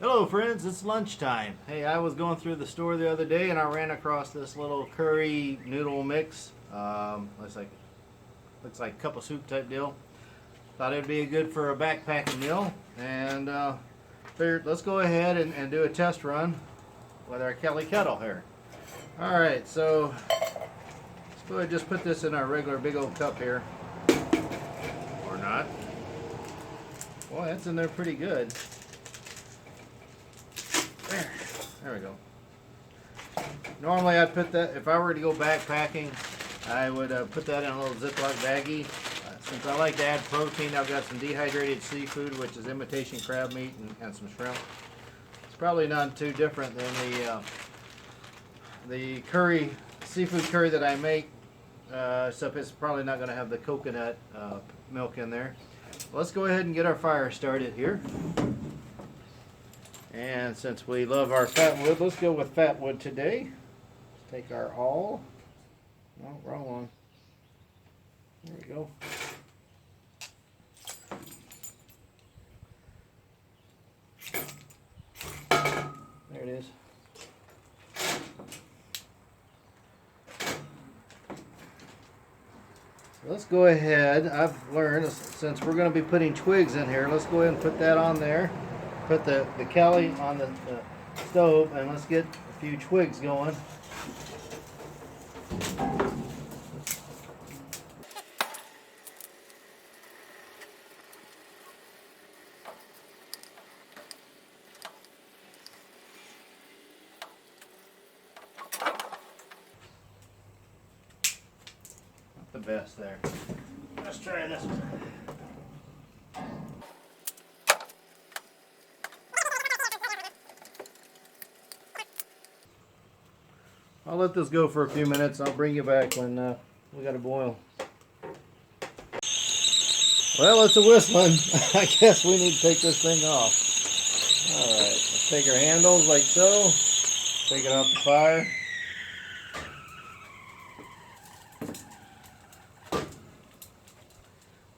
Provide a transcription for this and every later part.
Hello friends, it's lunchtime. Hey, I was going through the store the other day and I ran across this little curry noodle mix. Looks like cup of soup type deal. Thought it'd be good for a backpacking meal, and figured let's go ahead and do a test run with our Kelly kettle here. All right, so let's go ahead and just put this in our regular big old cup here, or not. Well, that's in there pretty good. There we go. Normally I'd put that, if I were to go backpacking, I would put that in a little Ziploc baggie. Since I like to add protein, I've got some dehydrated seafood, which is imitation crab meat and some shrimp. It's probably not too different than the seafood curry that I make, except it's probably not going to have the coconut milk in there. Let's go ahead and get our fire started here. And since we love our fat wood, let's go with fat wood today. Let's take our awl. No, wrong one. There we go. There it is. So let's go ahead. I've learned, since we're going to be putting twigs in here, let's go ahead and put that on there. Put the Kelly on the stove, and let's get a few twigs going. Not the best there. Let's try this one. I'll let this go for a few minutes. I'll bring you back when we got to boil. Well, it's a whistling. I guess we need to take this thing off. Alright, let's take our handles like so. Take it off the fire.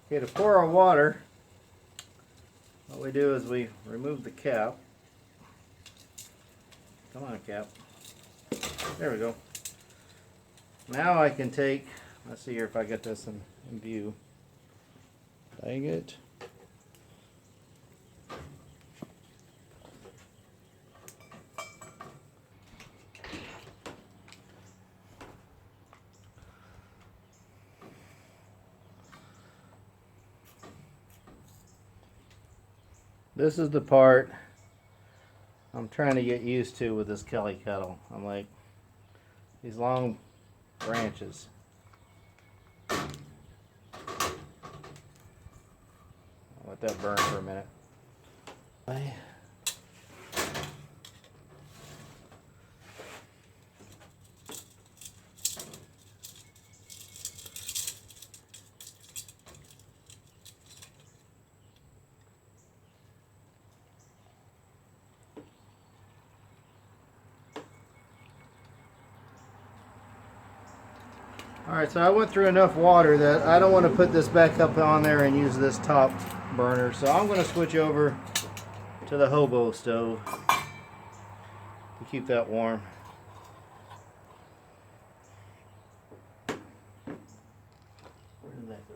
Okay, to pour our water, what we do is we remove the cap. Come on, cap. There we go. Now I can take, let's see here if I get this in view. Dang it. This is the part I'm trying to get used to with this Kelly kettle. I'm like, these long branches. I'll let that burn for a minute. Alright, so I went through enough water that I don't want to put this back up on there and use this top burner. So I'm going to switch over to the hobo stove to keep that warm. Where did that go?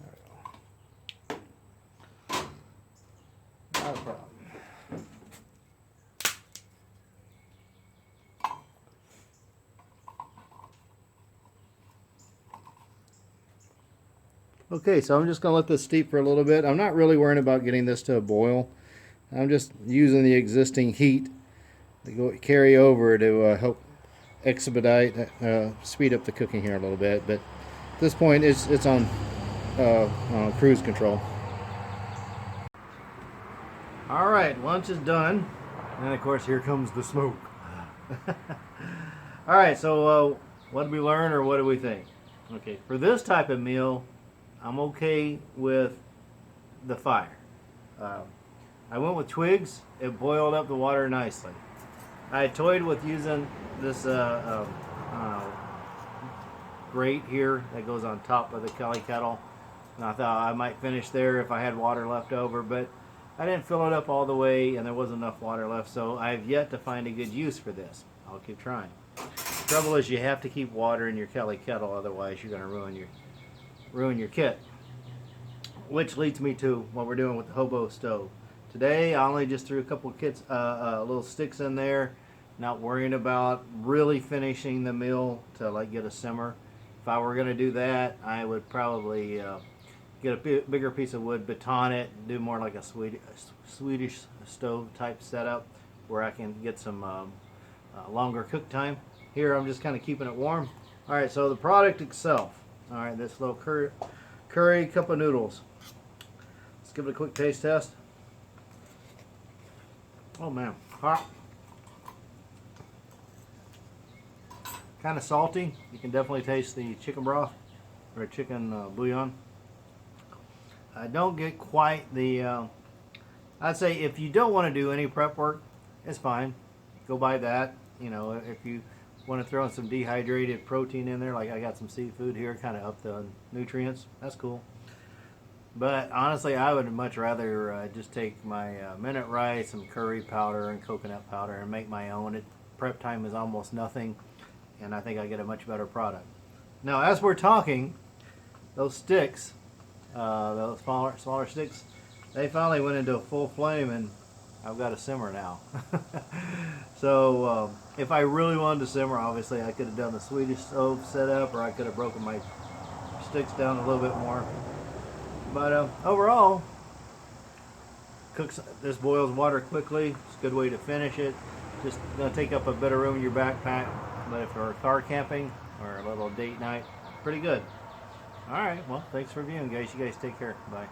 There we go. Not a problem. Okay, so I'm just going to let this steep for a little bit. I'm not really worrying about getting this to a boil. I'm just using the existing heat to carry over to help expedite, speed up the cooking here a little bit. But at this point, it's on cruise control. All right, lunch is done. And of course, here comes the smoke. All right, so what did we learn, or what do we think? Okay, for this type of meal, I'm okay with the fire. I went with twigs. It boiled up the water nicely. I toyed with using this grate here that goes on top of the Kelly kettle. and I thought I might finish there if I had water left over, but I didn't fill it up all the way and there wasn't enough water left, so I've yet to find a good use for this. I'll keep trying. The trouble is you have to keep water in your Kelly kettle, otherwise you're going to ruin your kit. Which leads me to what we're doing with the hobo stove. Today I only just threw a couple of little sticks in there, not worrying about really finishing the meal to like get a simmer. If I were going to do that, I would probably get a bigger piece of wood, baton it, do more like a Swedish stove type setup where I can get some longer cook time. Here I'm just kind of keeping it warm. Alright, so the product itself. Alright, this little curry cup of noodles. Let's give it a quick taste test. Oh man, hot. Kind of salty. You can definitely taste the chicken broth or chicken bouillon. I don't get quite the, I'd say if you don't want to do any prep work, it's fine. Go buy that. You know, if you want to throw in some dehydrated protein in there, like I got some seafood here, kind of up the nutrients, that's cool. But honestly, I would much rather just take my minute rice, some curry powder and coconut powder and make my own. Prep time is almost nothing, and I think I get a much better product. Now, as we're talking, those sticks, those smaller sticks, they finally went into a full flame, and I've got a simmer now. So if I really wanted to simmer, obviously I could have done the Swedish stove setup, or I could have broken my sticks down a little bit more. But overall, this boils water quickly. It's a good way to finish it. Just gonna take up a bit of room in your backpack, but if you're car camping or a little date night, pretty good. All right, well, thanks for viewing, guys. You guys take care. Bye.